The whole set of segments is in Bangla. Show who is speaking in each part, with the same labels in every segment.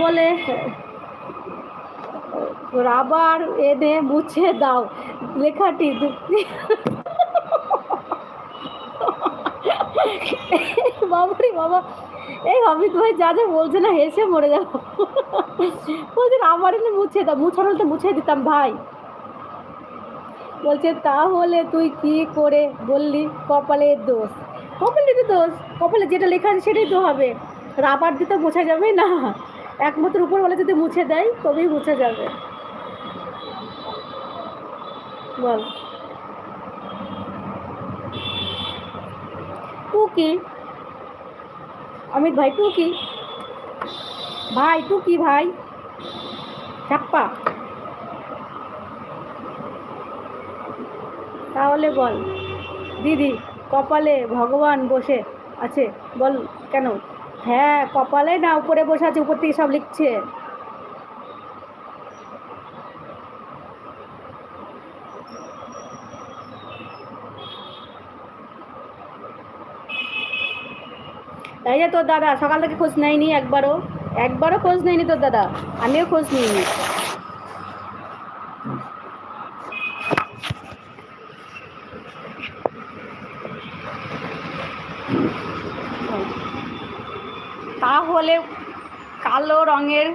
Speaker 1: বলে রাবার এনে মুছে দাও লেখাটি। বাবারে বাবা, এই অমিত ভাই যা যা বলছে না, হেসে মরে যাবো। বলছে রাবার এনে মুছে দাও, মুছানো তো মুছে দিতাম ভাই। বলছে তাহলে তুই কি করে বললি কপালের দোষ? কপালের দোষ? কপালে যেটা লেখা আছে সেটাই তো হবে, রাবার দিতে মোছা যাবে না। একমাত্র উপরওয়ালা যদি মুছে দেয় তবেই মুছে যাবে। বল টু কি অমিত ভাই? টু কি ভাই? টু কি ভাই? চাপ্পা? তাহলে বল দিদি, কপালে ভগবান বসে আছে বল কেন? হ্যাঁ কপালে না উপরে বসে আছে, উপর থেকে সব লিখছে। তাই যে তোর দাদা সকাল থেকে খোঁজ নেয়নি, একবারও খোঁজ নেয়নি তোর দাদা। আমিও খোঁজ নিইনি। তাহলে কালো রঙের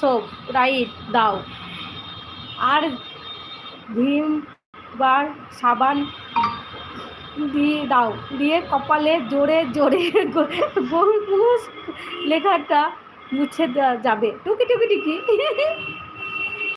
Speaker 1: সব রাইট দাও, আর ভিম বার সাবান দিয়ে দাও, দিয়ে কপালে জোরে জোরে লেখাটা মুছে যাবে। টুকি টুকি টুকি।